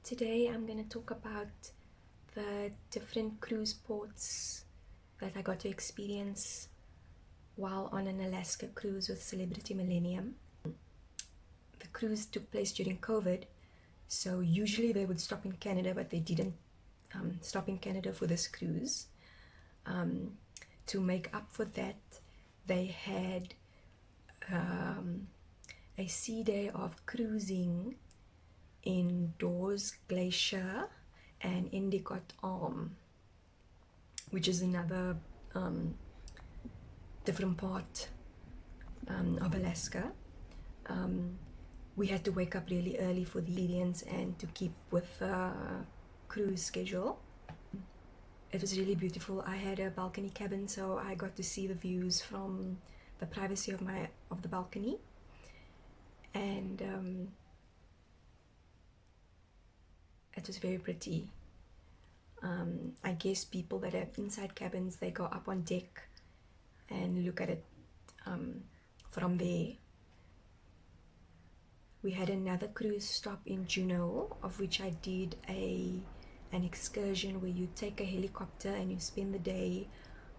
Today I'm going to talk about the different cruise ports that I got to experience while on an Alaska cruise with Celebrity Millennium. The cruise took place during COVID, so usually they would stop in Canada, but they didn't stop in Canada for this cruise. To make up for that, they had a sea day of cruising in Dawes Glacier and Endicott Arm, which is another different part of Alaska. We had to wake up really early for the experience and to keep with the cruise schedule. It was really beautiful. I had a balcony cabin, so I got to see the views from the privacy of the balcony, and it was very pretty. I guess people that have inside cabins, they go up on deck and look at it from there. We had another cruise stop in Juneau, of which I did an excursion where you take a helicopter and you spend the day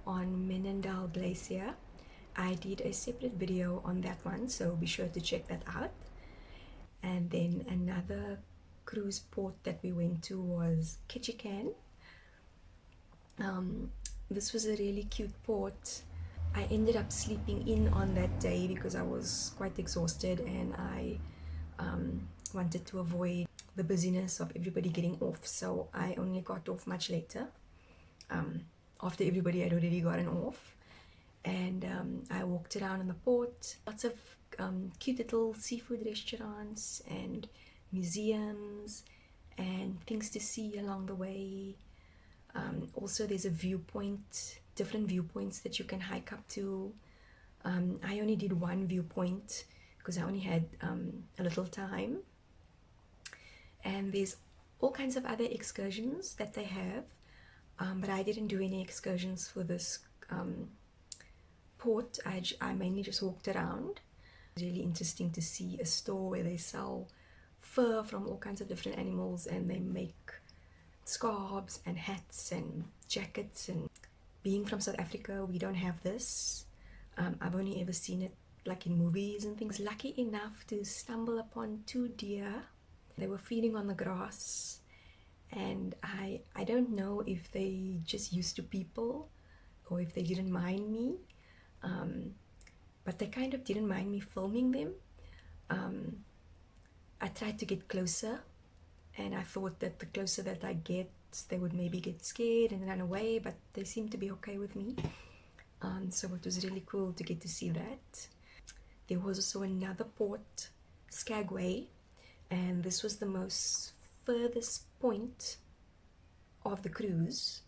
on Mendenhall Glacier. I did a separate video on that one, so be sure to check that out. And then another cruise port that we went to was Ketchikan. This was a really cute port. I ended up sleeping in on that day because I was quite exhausted, and I wanted to avoid the busyness of everybody getting off, so I only got off much later, after everybody had already gotten off. And I walked around in the port, lots of cute little seafood restaurants and museums and things to see along the way. Also, there's a viewpoint, different viewpoints that you can hike up to. I only did one viewpoint because I only had a little time. And there's all kinds of other excursions that they have, but I didn't do any excursions for this port. I mainly just walked around. It was really interesting to see a store where they sell fur from all kinds of different animals, and they make scarves and hats and jackets. And being from South Africa, we don't have this. I've only ever seen it like in movies and things. Lucky enough to stumble upon 2 deer. They were feeding on the grass, and I don't know if they just used to people or if they didn't mind me, but they kind of didn't mind me filming them. I tried to get closer, and I thought that the closer that I get, they would maybe get scared and run away, but they seemed to be okay with me. So it was really cool to get to see that. There was also another port, Skagway, and this was the most furthest point of the cruise.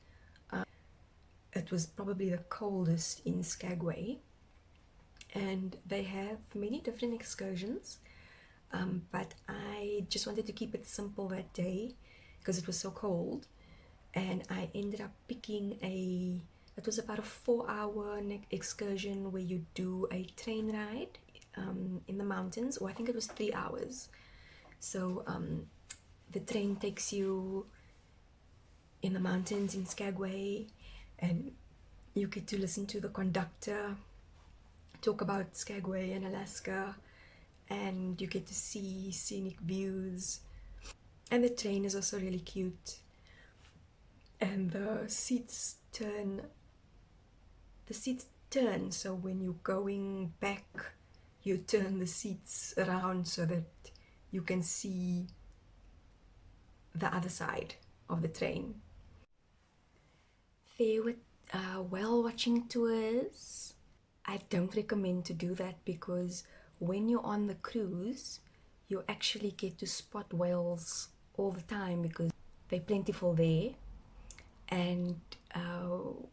It was probably the coldest in Skagway, and they have many different excursions, but I just wanted to keep it simple that day because it was so cold, and I ended up picking it was about a 4-hour excursion where you do a train ride in the mountains, or I think it was 3 hours. So the train takes you in the mountains in Skagway, and you get to listen to the conductor talk about Skagway and Alaska, and you get to see scenic views. And the train is also really cute, and the seats turn, so when you're going back, you turn the seats around so that you can see the other side of the train. There were whale watching tours. I don't recommend to do that because when you're on the cruise, you actually get to spot whales all the time because they're plentiful there. And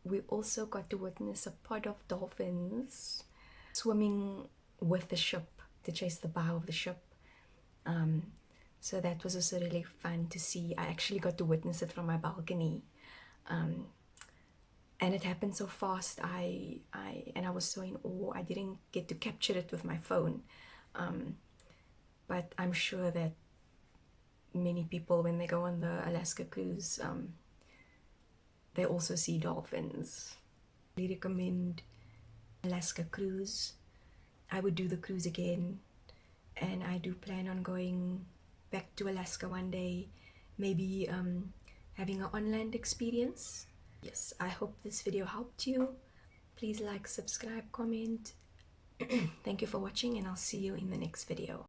we also got to witness a pod of dolphins swimming with the ship to chase the bow of the ship. So that was also really fun to see. I actually got to witness it from my balcony, and it happened so fast. I was so in awe. I didn't get to capture it with my phone, but I'm sure that many people, when they go on the Alaska cruise, they also see dolphins. I recommend Alaska cruise. I would do the cruise again, and I do plan on going back to Alaska one day, maybe having an on-land experience. Yes, I hope this video helped you. Please like, subscribe, comment. Thank you for watching, and I'll see you in the next video.